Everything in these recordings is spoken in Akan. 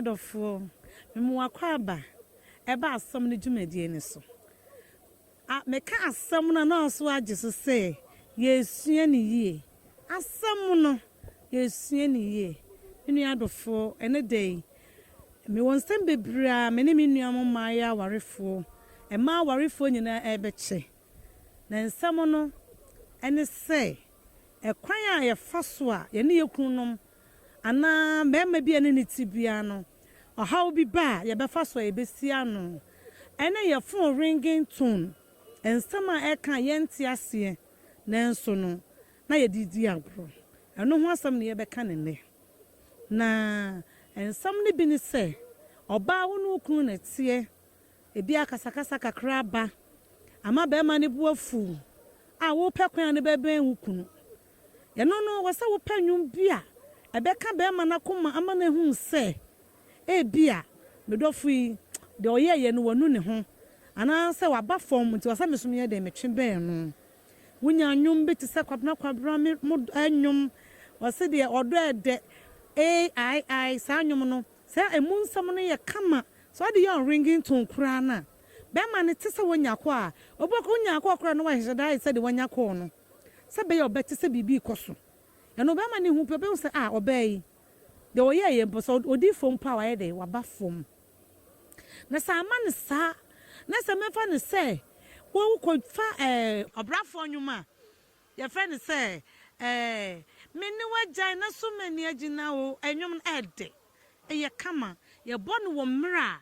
adofo memu akwaba eba asam ne dwumadie ne so meka asam na so age so say yesua ne yie asam no yesua ne yie menu adofo ene dey me wonsem bebra me ne menu amoma ya warefo ema warefo nyina ebeche na nsam no ene say ekwan a ye fa so a ye ne yekunom ana mema bia ne tibia no ohaw bi ba ye befa so ye besia no ene ye phone ringing tone ensam a eka ye ntiase na enso no na ye didi agro eno ho asam ne ye beka ne ne na ensam ne bi ne se oba wo no kunu na tie ebi akasakasa kakra ba ama be ma ne buafu a wo pekwan ne bebe hukunu ye no wo se wo panwum bia ebeka be ma na koma ama na hu se bia medofui de oyeye no wonu ne ho ana se waba form nti wasa mesum ye de metwe be no wunya anwum bi te se kwabra me anwum wase de odo ede ai sa anwum no se emu nsam no ye kama so de yon ringing tone kura na be ma ne te se wonya ko a oboko wonya ko kura no wa hye dai se de wonya ko no se be ye obete se bibi ikoso eno be ma ne hu pe be se obai de oyeye mposo odi fom pa wa ye de waba fom na sa ma ne sa na sa mefa ne se wo ko fa obrafo nwuma ye fa ne se me ni wajan na so mani agina wo enwum ede ye kama ye bonu wo mra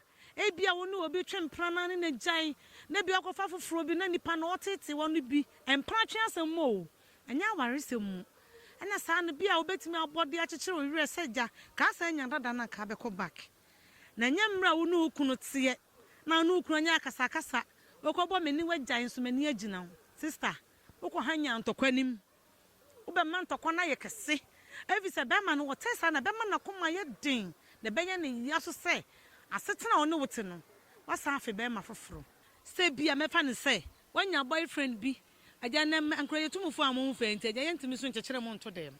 bia wo no obi twemprana ne na jan na bia ko fa foforo bi na nipa na otete wo no bi empra twe asem mo anya waresem ana sa no bia obetimi abode akekere owire seja ka sa nya dada na ka beko back na nya mra wo no kunu tie na no kunu nya akasa okobo meni wajan so mani agina sister woko hanya ntokwanim ube man tokwana ye kese evi se be ma no wotesa na be ma na koma ye din de benya ne yaso se asetena ono wote no wasa afi be ma foforo se bia mefa ne se wanya boyfriend bi aja na ankra yetumufo amon fenti aja yentimi so nkekere mo nto dem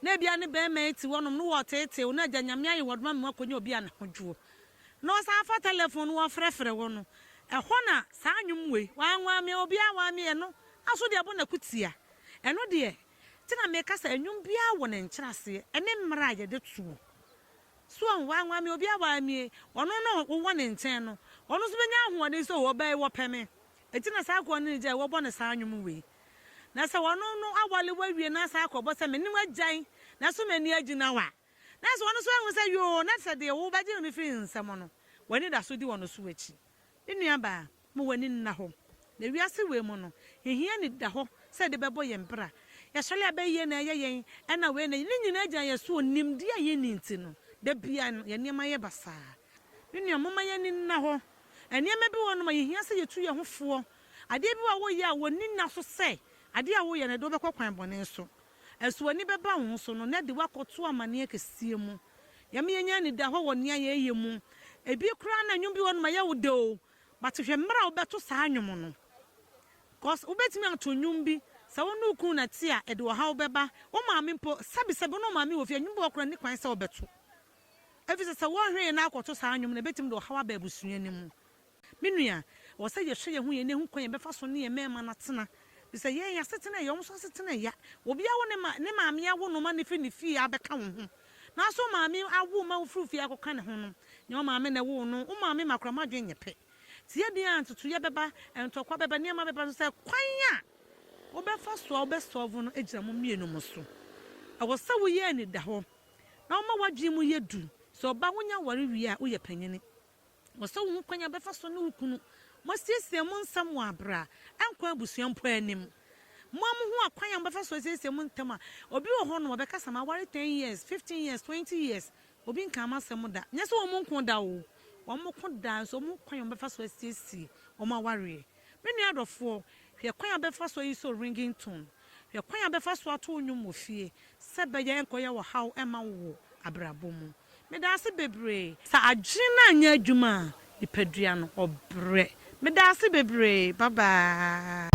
na bia ne be ma eti wonom no wotete na aja nyame ayi wodoma me akonya obi an hodwo no sa afa telephone wo frefre wo no eho na sa anwum we wanwa me obi awa me no aso de abo na kutia eno de tina me kasa anwum bia wo ne nkyerase ene mmra ye de tuo so wanwa me obi awa me ono no wo ne nten no ono so benya ahoɔden so wo bai wo peme etina sa akɔ ne je wo bɔ ne sa anwum we na sa wono no awale wawie na sa akɔ se me ni wajan na so mani agina wa na so wono so hu se yo na se de wo baje no fi nsɛm no wani da so di wono so wachi nnua ba mo wani nna ho na wiase we mu no hehia ni da ho se de bɛbɔ ye mpra ya sɔle abaye na ye yen ɛna we na ni nyina agya ye so nimdi aye ni nti no da bia ye nneɛma ye basa nnua moma ye ni nna ho nneɛma bi wono ma yehia se yetu ye hofo ade bi wa wo ye a woni nna so se ade a wo ye na do bɛkɔ kwan bɔne so ɛso ani bɛba ho so no na de wakoto amane kesie mu ya me nya ni da ho wo ne ye ye mu ebi kura na nwum bi wono ma ye wo de o but hwe mra wo beto saa nwum no cause wo betimi ato nwum bi sa wo no ku na ti a e de wo ha wo beba wo maame mpo sabi no maame wo fi nwum bi okura ni kwan sa wo beto efi se wo hwe na akoto saa nwum na betimi de wo ha wa ba busua ni mu menua wo se ye hwe ye hu ye ne hu kwan ye befa so ne ye mema na tena bi se ye ya setena ye wo so setena ya obi awo ne maame awo no ma ne fi abeka wo ho na so maame awo ma wo frufi akoka ne ho no ne maame na wo no wo maame makra madwe nyepe tie dia antutu ye beba entokwa beba ne ma beba so se kwan a wo befa so wo besolve no egira mo mienu mo so awo se wo ye ni da ho na wo ma wadwe mu ye du so ba wonya ware wi a wo ye panyini wo se wo kwanya befa so ne wukunu mo siesie mo nsam wa bra enkwa abusuan po anim mo ho akwanya befa so siesie mo ntama obi wo ho no wo beka sama ware 10 years 15 years 20 years obi nka ma sem da nya so wo mo nko da wo mo ko da so mo kwanya befa so siesie o ma ware menu adofo hwe kwanya befa so yi so ringing tone hwe kwanya befa so ato onwum ofie se be ye enkoye wo haw ema wo abrabo mu me da se bebre sa agina anya adwuma ipadua no obre me da se bebre bye bye.